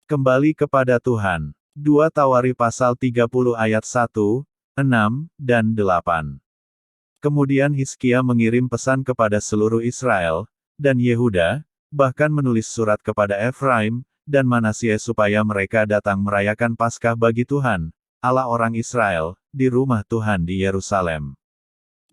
Kembali kepada Tuhan. 2 Tawari pasal 30 ayat 1, 6, dan 8. Kemudian Hizkia mengirim pesan kepada seluruh Israel, dan Yehuda, bahkan menulis surat kepada Efraim, dan Manasye supaya mereka datang merayakan Paskah bagi Tuhan, Allah orang Israel, di rumah Tuhan di Yerusalem.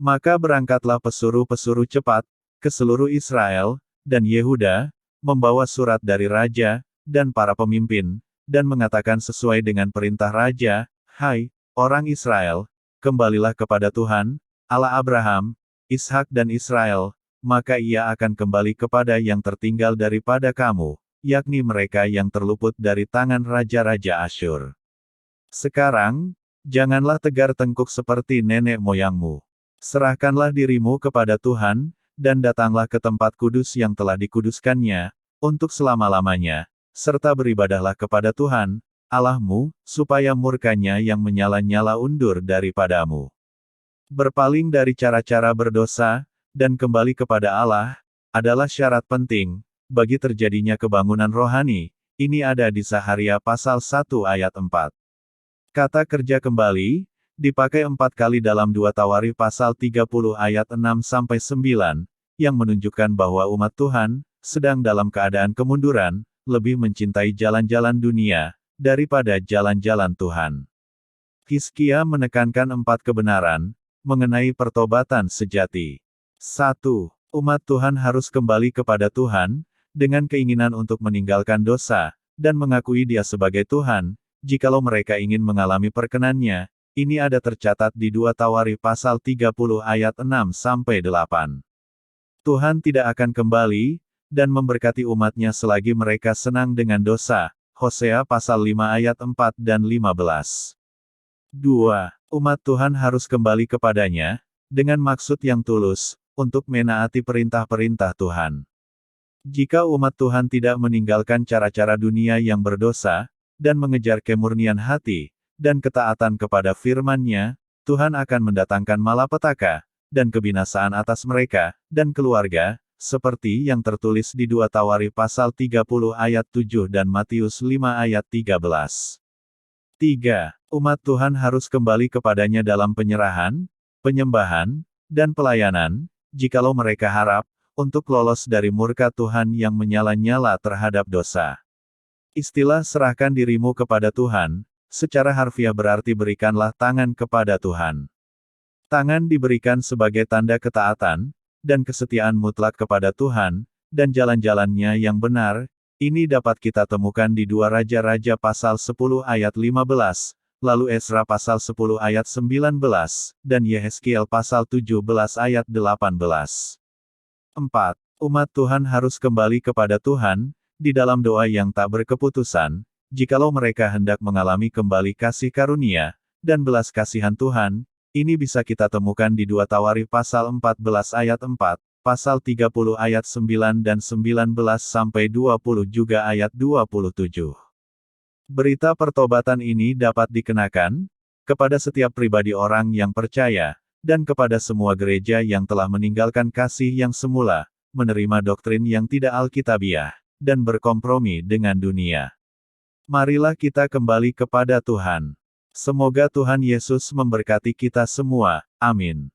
Maka berangkatlah pesuruh-pesuruh cepat, ke seluruh Israel, dan Yehuda, membawa surat dari raja, dan para pemimpin, dan mengatakan sesuai dengan perintah raja, "Hai, orang Israel, kembalilah kepada Tuhan, Allah Abraham, Ishak dan Israel, maka ia akan kembali kepada yang tertinggal daripada kamu, yakni mereka yang terluput dari tangan raja-raja Asyur. Sekarang, janganlah tegar tengkuk seperti nenek moyangmu. Serahkanlah dirimu kepada Tuhan, dan datanglah ke tempat kudus yang telah dikuduskannya, untuk selama-lamanya, serta beribadahlah kepada Tuhan, Allahmu, supaya murkanya yang menyala-nyala undur daripadamu. Berpaling dari cara-cara berdosa, dan kembali kepada Allah, adalah syarat penting, bagi terjadinya kebangunan rohani." Ini ada di Zaharia pasal 1 ayat 4. Kata kerja kembali, dipakai 4 kali dalam 2 Tawari pasal 30 ayat 6-9, yang menunjukkan bahwa umat Tuhan, sedang dalam keadaan kemunduran, lebih mencintai jalan-jalan dunia, daripada jalan-jalan Tuhan. Hizkia menekankan 4 kebenaran, mengenai pertobatan sejati. 1. Umat Tuhan harus kembali kepada Tuhan, dengan keinginan untuk meninggalkan dosa, dan mengakui Dia sebagai Tuhan, jikalau mereka ingin mengalami perkenan-Nya. Ini ada tercatat di 2 Tawari pasal 30 ayat 6-8. Tuhan tidak akan kembali, dan memberkati umatnya selagi mereka senang dengan dosa. Hosea pasal 5 ayat 4 dan 15. 2. Umat Tuhan harus kembali kepadanya, dengan maksud yang tulus, untuk menaati perintah-perintah Tuhan. Jika umat Tuhan tidak meninggalkan cara-cara dunia yang berdosa, dan mengejar kemurnian hati, dan ketaatan kepada firman-Nya, Tuhan akan mendatangkan malapetaka, dan kebinasaan atas mereka, dan keluarga, seperti yang tertulis di 2 Tawari pasal 30 ayat 7 dan Matius 5 ayat 13. 3. Umat Tuhan harus kembali kepadanya dalam penyerahan, penyembahan, dan pelayanan, jikalau mereka harap, untuk lolos dari murka Tuhan yang menyala-nyala terhadap dosa. Istilah serahkan dirimu kepada Tuhan, secara harfiah berarti berikanlah tangan kepada Tuhan. Tangan diberikan sebagai tanda ketaatan, dan kesetiaan mutlak kepada Tuhan, dan jalan-jalannya yang benar. Ini dapat kita temukan di 2 Raja-Raja pasal 10 ayat 15, lalu Esra pasal 10 ayat 19, dan Yehezkiel pasal 17 ayat 18. 4. Umat Tuhan harus kembali kepada Tuhan, di dalam doa yang tak berkeputusan, jikalau mereka hendak mengalami kembali kasih karunia, dan belas kasihan Tuhan. Ini bisa kita temukan di 2 Tawari pasal 14 ayat 4, pasal 30 ayat 9 dan 19-20 juga ayat 27. Berita pertobatan ini dapat dikenakan kepada setiap pribadi orang yang percaya, dan kepada semua gereja yang telah meninggalkan kasih yang semula, menerima doktrin yang tidak alkitabiah, dan berkompromi dengan dunia. Marilah kita kembali kepada Tuhan. Semoga Tuhan Yesus memberkati kita semua. Amin.